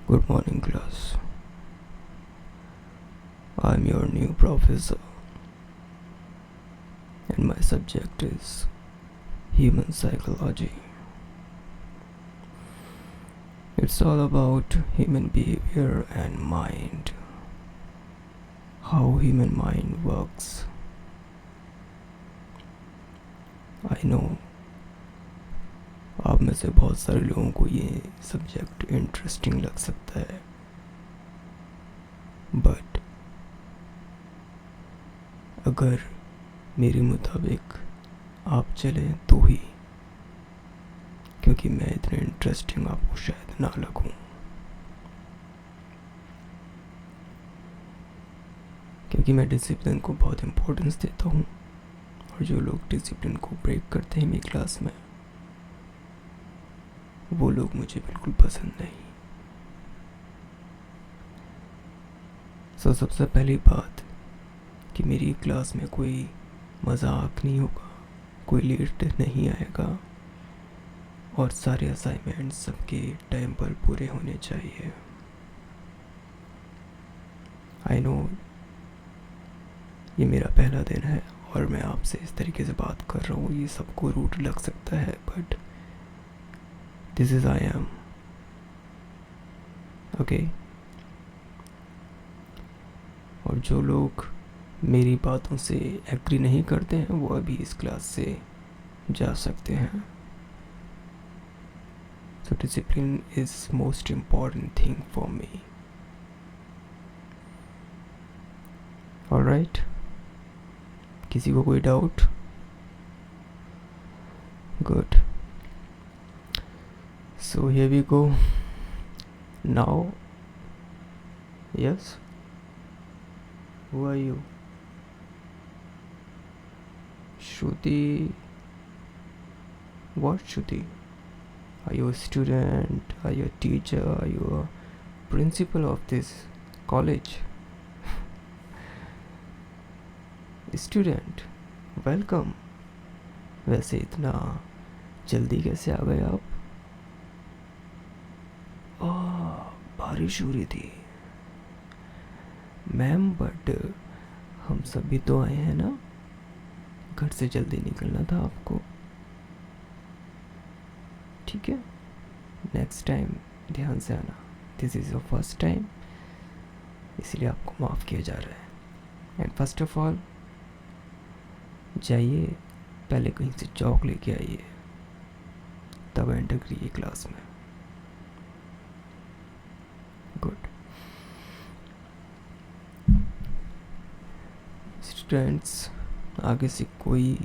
Good morning, class. I'm your new professor, and my subject is human psychology. It's all about human behavior and mind, how human mind works. I know आप में से बहुत सारे लोगों को ये subject interesting लग सकता है, बट अगर मेरे मुताबिक आप चलें तो ही, क्योंकि मैं इतना इंटरेस्टिंग आपको शायद ना लगूं। क्योंकि मैं डिसिप्लिन को बहुत इम्पोर्टेंस देता हूँ, और जो लोग डिसिप्लिन को ब्रेक करते हैं मेरी क्लास में, वो लोग मुझे बिल्कुल पसंद नहीं। सबसे पहली बात कि मेरी क्लास में कोई मजाक नहीं होगा, कोई लेट नहीं आएगा, और सारे असाइनमेंट्स सबके टाइम पर पूरे होने चाहिए। आई नो ये मेरा पहला दिन है और मैं आपसे इस तरीके से बात कर रहा हूँ, ये सबको रूट लग सकता है, but this is I am okay. और जो लोग मेरी बातों से एग्री नहीं करते हैं वो अभी इस क्लास से जा सकते हैं। So discipline is most important thing for me. Alright, किसी को कोई doubt? Good, so here we go now. Yes, who are you? Shruti? What Shruti? Are you a student? Are you a teacher? Are you a principal of this college? Student, welcome. वैसे इतना जल्दी कैसे आ गए आप? बारिश हो रही थी मैम, बट हम सभी तो आए हैं ना, घर से जल्दी निकलना था आपको। ठीक है, नेक्स्ट टाइम ध्यान से आना। This is your first time, इसलिए आपको माफ़ किया जा रहा है। एंड फर्स्ट ऑफ ऑल जाइए, पहले कहीं से चौक लेके आइए, तब एंटर करिए क्लास में। गुड स्टूडेंट्स, आगे से कोई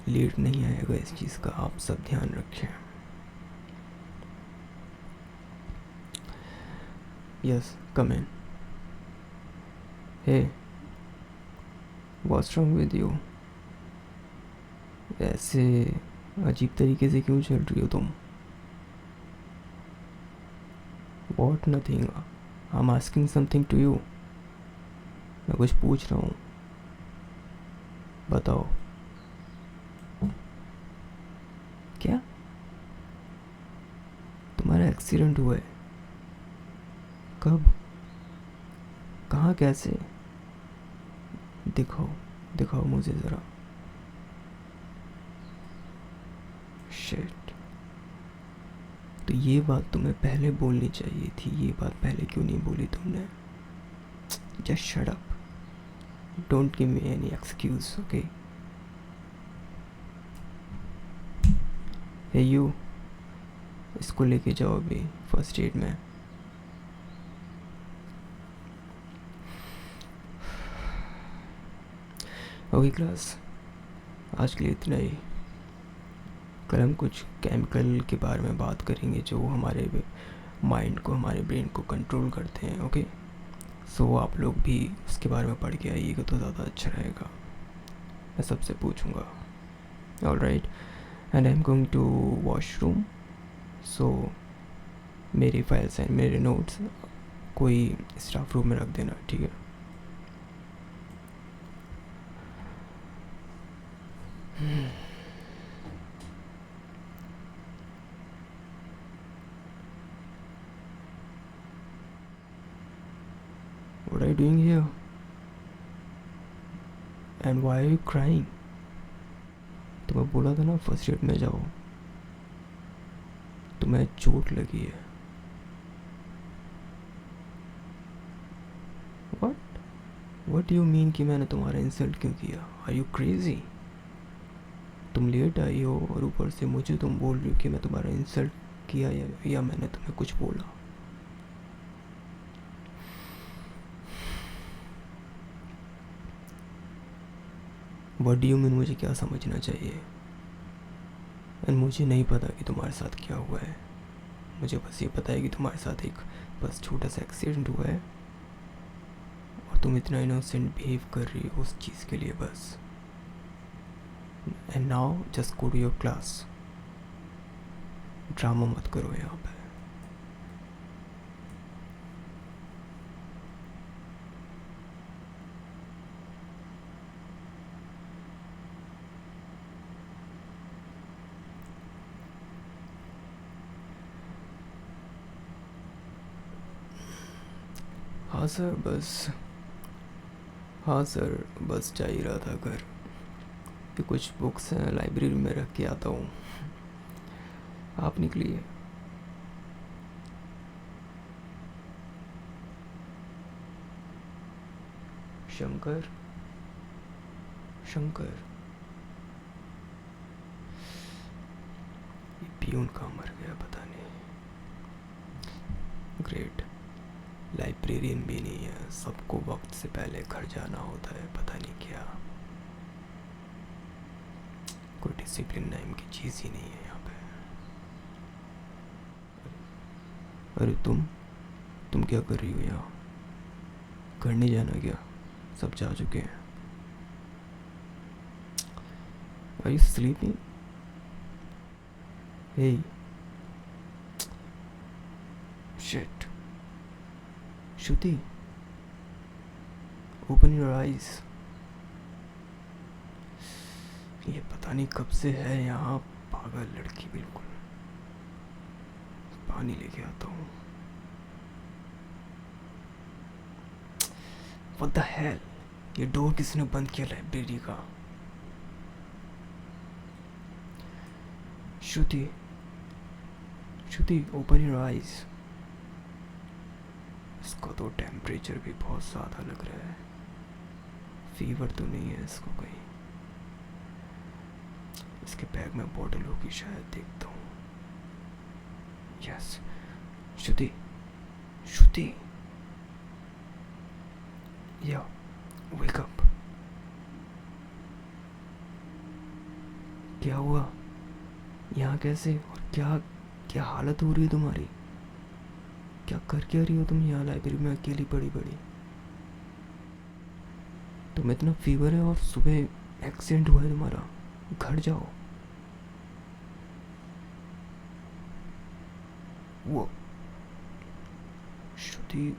लेट नहीं आएगा, इस चीज़ का आप सब ध्यान रखें। Yes, come in. Hey, what's wrong with you? ऐसे अजीब तरीके से क्यों चल रही हो तुम? What? Nothing, I am asking something to you. मैं कुछ पूछ रहा हूँ, बताओ। क्या तुम्हारा एक्सीडेंट हुआ है? कब? कहाँ? कैसे? दिखाओ दिखाओ मुझे ज़रा। शिट, तो ये बात तुम्हें पहले बोलनी चाहिए थी, ये बात पहले क्यों नहीं बोली तुमने? Just shut up, don't give me any excuse, okay? Hey you, इसको लेके जाओ अभी फर्स्ट एड में। ओके क्लास, आज के लिए इतना ही। कल हम कुछ केमिकल के बारे में बात करेंगे जो हमारे माइंड को, हमारे ब्रेन को कंट्रोल करते हैं, ओके? सो आप लोग भी उसके बारे में पढ़ के आइएगा तो ज़्यादा अच्छा रहेगा। मैं सबसे पूछूंगा। Alright, and I am going to washroom, so मेरी फाइल्स एंड मेरे नोट्स कोई स्टाफ रूम में रख देना, ठीक है? What are you doing here? And why are you crying? तुम्हें बोला था ना फर्स्ट एड में जाओ, तुम्हें चोट लगी है. What do you mean कि मैंने तुम्हारा इंसल्ट क्यों किया? Are you crazy? तुम लेट आई हो और ऊपर से मुझे तुम बोल रही हो कि मैं तुम्हारा इंसल्ट किया या मैंने तुम्हें कुछ बोला. What do you mean मुझे क्या समझना चाहिए? एंड मुझे नहीं पता कि तुम्हारे साथ क्या हुआ है. मुझे बस ये पता है कि तुम्हारे साथ एक बस छोटा सा एक्सीडेंट हुआ है और तुम इतना इनोसेंट बिहेव कर रही हो उस चीज़ के लिए बस. And now just go to your class. Drama मत करो यहाँ पे. हाँ सर बस जा ही रहा था घर. कि कुछ बुक्स हैं लाइब्रेरी में रख के आता हूँ. आप निकलिए. शंकर ये पियून कहाँ मर गया पता नहीं. ग्रेट. लाइब्रेरियन भी नहीं है. सबको वक्त से पहले घर जाना होता है. पता नहीं क्या. कोई डिसिप्लिन नाम की चीज़ ही नहीं है यहाँ पे. अरे तुम क्या कर रही हो यहाँ? घर नहीं जाना क्या? सब जा चुके हैं. Are you sleeping? Hey. Shit. Shruti. Open your eyes. ये पता नहीं कब से है यहाँ. पागल लड़की बिल्कुल. पानी लेके आता हूँ. What the hell? ये डोर किसने बंद किया लाइब्रेरी का? श्रुति ओपन योर आईज. इसको तो टेम्परेचर भी बहुत ज़्यादा लग रहा है. फीवर तो नहीं है इसको कहीं. इसके बैग में बॉटल होगी शायद. देखता हूँ. यस. श्रुति या वेक अप. क्या हुआ? यहाँ कैसे? और क्या हालत हो रही है तुम्हारी? क्या कर क्या रही हो तुम यहाँ लाइब्रेरी में अकेली पड़ी? तुम्हें इतना फीवर है और सुबह एक्सीडेंट हुआ है तुम्हारा. घर जाओ. वो Shruti,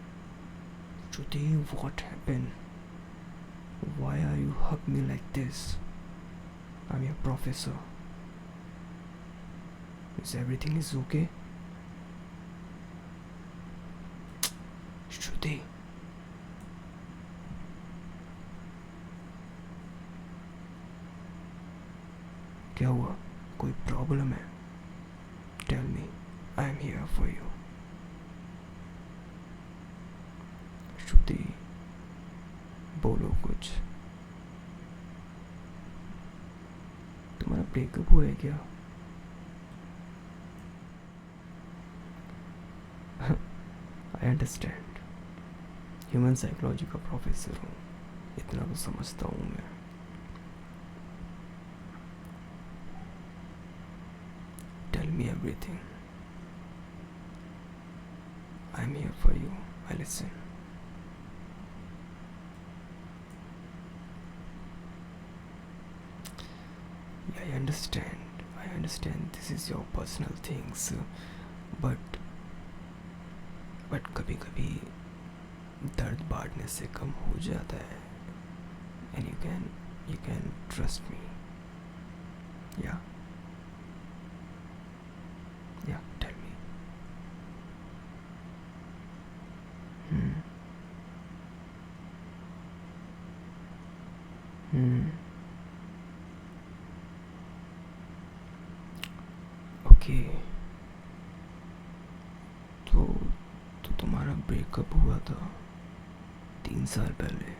what happened? Why are you hug me like this? I'm your professor. Is everything okay? Shruti. क्या हुआ? कोई प्रॉब्लम है? Tell me. I am here for you. श्रुति बोलो कुछ. तुम्हारा ब्रेकअप हुआ है क्या? I understand. ह्यूमन साइकोलॉजी का प्रोफेसर हूँ. इतना तो समझता हूँ मैं. Tell me everything. I'm here for you. I listen. Yeah, I understand this is your personal things, but कभी कभी दर्द बांटने से कम हो जाता है. And you can trust me. Yeah, tell me. तुम्हारा ब्रेकअप हुआ था 3 साल पहले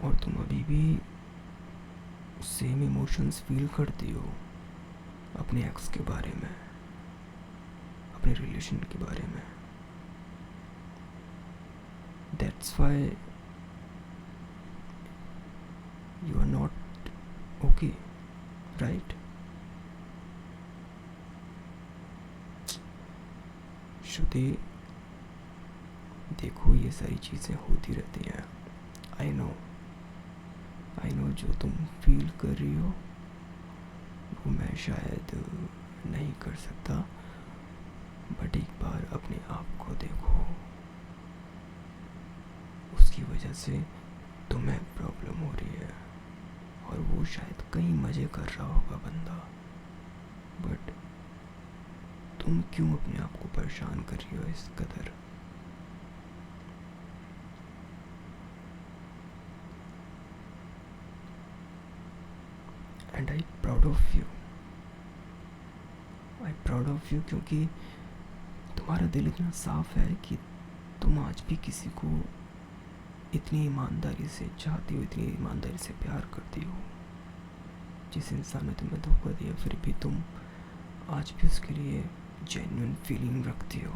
और तुम अभी भी सेम इमोशंस फील करती हो अपने एक्स के बारे में, अपने रिलेशन के बारे में। That's why you are not okay, right? Shruti, देखो ये सारी चीज़ें होती रहती हैं। आई नो जो तुम फील कर रही हो वो मैं शायद नहीं कर सकता, बट एक बार अपने आप को देखो। उसकी वजह से तुम्हें प्रॉब्लम हो रही है और वो शायद कहीं मज़े कर रहा होगा बंदा, बट तुम क्यों अपने आप को परेशान कर रही हो इस कदर? And I proud of you क्योंकि तुम्हारा दिल इतना साफ है कि तुम आज भी किसी को इतनी ईमानदारी से चाहती हो, इतनी ईमानदारी से प्यार करती हो। जिस इंसान ने तुम्हें धोखा दिया फिर भी तुम आज भी उसके लिए जेन्युइन फीलिंग रखती हो।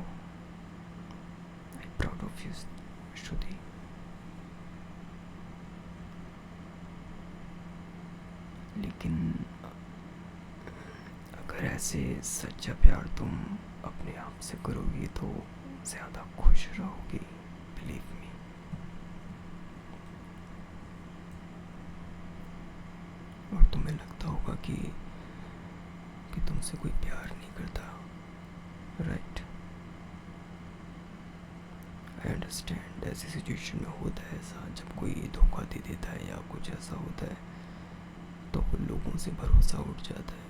आई प्राउड ऑफ यू श्रुति। लेकिन अगर ऐसे सच्चा प्यार तुम अपने आप से करोगी तो ज़्यादा खुश रहोगी, बिलीव मी। और तुम्हें लगता होगा कि तुमसे कोई प्यार नहीं करता, राइट? आई अंडरस्टैंड, ऐसी सिचुएशन में होता है ऐसा, जब कोई धोखा दे देता है या कुछ ऐसा होता है तो लोगों से भरोसा उठ जाता है।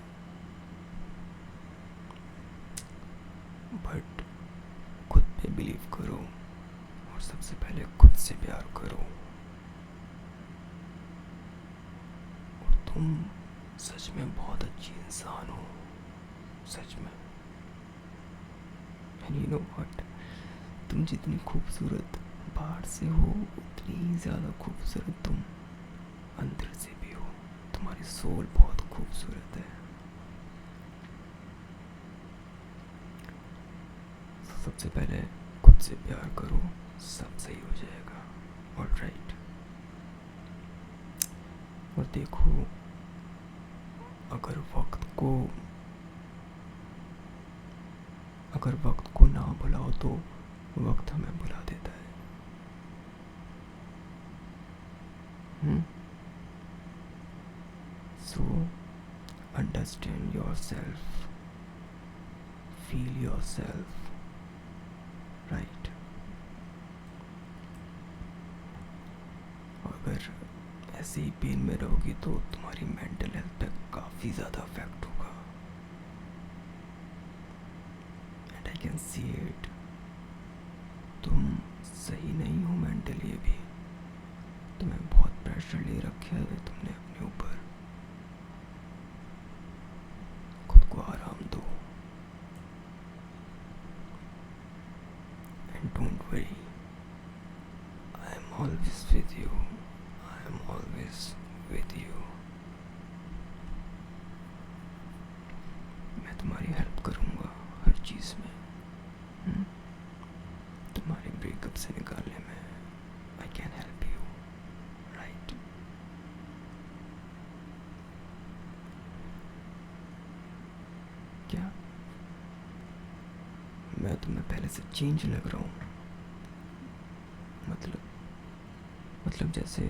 बट खुद पे बिलीव करो और सबसे पहले खुद से प्यार करो। और तुम सच में बहुत अच्छी इंसान हो, सच में। एंड यू नो व्हाट, तुम जितनी खूबसूरत बाहर से हो उतनी ही ज़्यादा खूबसूरत तुम अंदर से भी हो। तुम्हारी सोल बहुत खूबसूरत है। सबसे पहले खुद से प्यार करो, सब सही हो जाएगा, ऑलराइट? और देखो, अगर वक्त को ना बुलाओ तो वक्त हमें बुला देता है। So understand yourself, feel yourself, right? अगर ऐसे ही पेन में रहोगी तो तुम्हारी मेंटल हेल्थ पे काफ़ी ज़्यादा इफेक्ट होगा। And I can see it. तुम सही नहीं हो मेंटली अभी। तुम्हें बहुत प्रेशर ले रखा है तुमने अपने ऊपर। खुद को आराम दो। And don't worry, I am always with you. I am always with you. मैं तुम्हारी हेल्प करूँगा हर चीज़ में। तुम्हारे ब्रेकअप से निकालने में I can help you, right? क्या मैं तुम्हें पहले से चेंज लग रहा हूँ? मतलब जैसे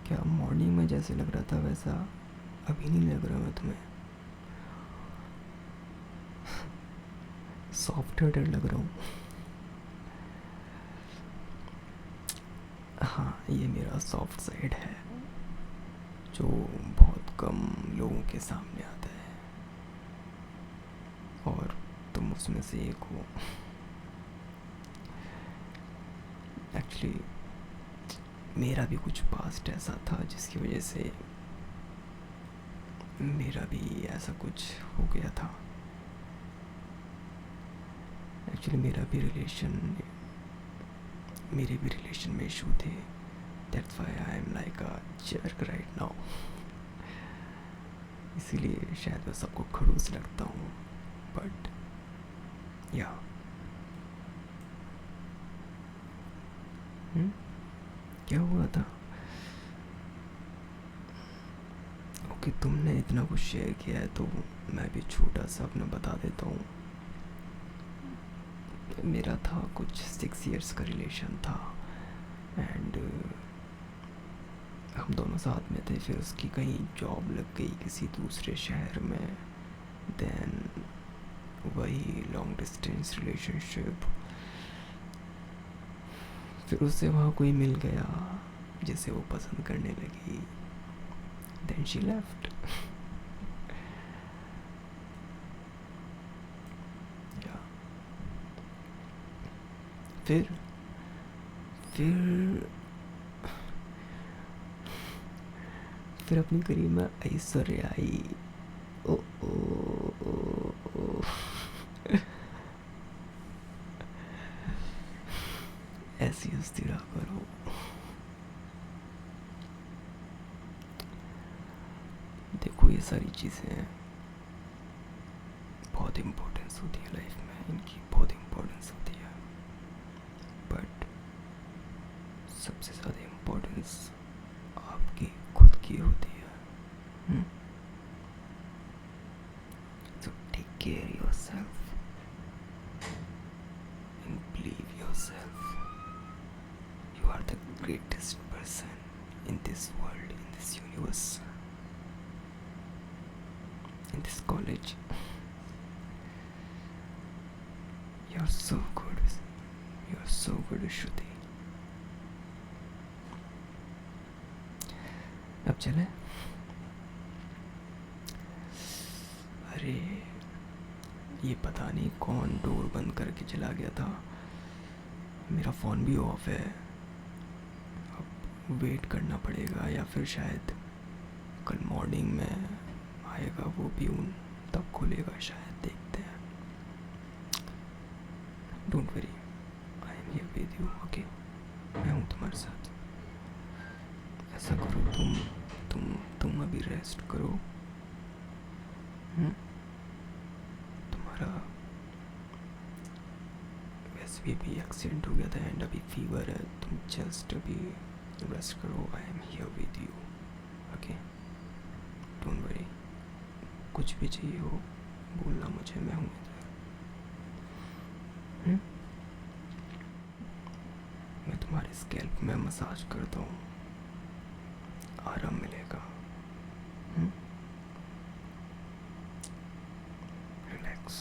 क्या मॉर्निंग में जैसे लग रहा था वैसा अभी नहीं लग रहा मैं तुम्हें? सॉफ्ट हार्टेड लग रहा हूँ? हाँ, ये मेरा सॉफ्ट साइड है जो बहुत कम लोगों के सामने आता है और तुम उसमें से एक हो। एक्चुअली मेरा भी कुछ पास्ट ऐसा था जिसकी वजह से मेरा भी ऐसा कुछ हो गया था। एक्चुअली मेरे भी रिलेशन में इशू थे, that's why I am like a jerk right now. इसीलिए शायद मैं सबको खड़ूस लगता हूँ, बट या क्या हुआ था? ओके, तुमने इतना कुछ शेयर किया है तो मैं भी छोटा सा अपना बता देता हूँ। मेरा था कुछ 6 इयर्स का रिलेशन था, एंड हम दोनों साथ में थे। फिर उसकी कहीं जॉब लग गई किसी दूसरे शहर में, देन वही लॉन्ग डिस्टेंस रिलेशनशिप। फिर उससे वहाँ कोई मिल गया जिसे वो पसंद करने लगी, देन शी लेफ्ट। फिर फिर अपनी करीब में ऐश्वर्या आई। ओ ओ, ओ, ओ। ऐसी हस्ती रहा करो। देखो, ये सारी चीज़ें बहुत इम्पोर्टेंस होती है लाइफ में, इनकी बहुत इम्पोर्टेंस होती है, बट सबसे ज़्यादा इम्पोर्टेंस आपकी खुद की होती है। So take care yourself and believe yourself. You are the greatest person in this world, in this universe, in this college. You're so good. You're so good, Shruti. अब चले? अरे, ये पता नहीं कौन डोर बंद करके चला गया था। मेरा फ़ोन भी ऑफ है। अब वेट करना पड़ेगा, या फिर शायद कल मॉर्निंग में आएगा वो प्यून, तब खुलेगा शायद, देखते हैं। Don't worry, I am here with you, okay? मैं हूँ तुम्हारे साथ। ऐसा करो, तुम अभी रेस्ट करो। तुम्हारा वैसे भी एक्सीडेंट हो गया था एंड अभी फीवर है, तुम जस्ट अभी रेस्ट करो। I am here with you, okay? Don't worry, कुछ भी चाहिए हो बोलना मुझे, मैं हूँ इधर। मैं तुम्हारे स्कैल्प में मसाज करता हूँ, आराम मिलेगा। रिलैक्स।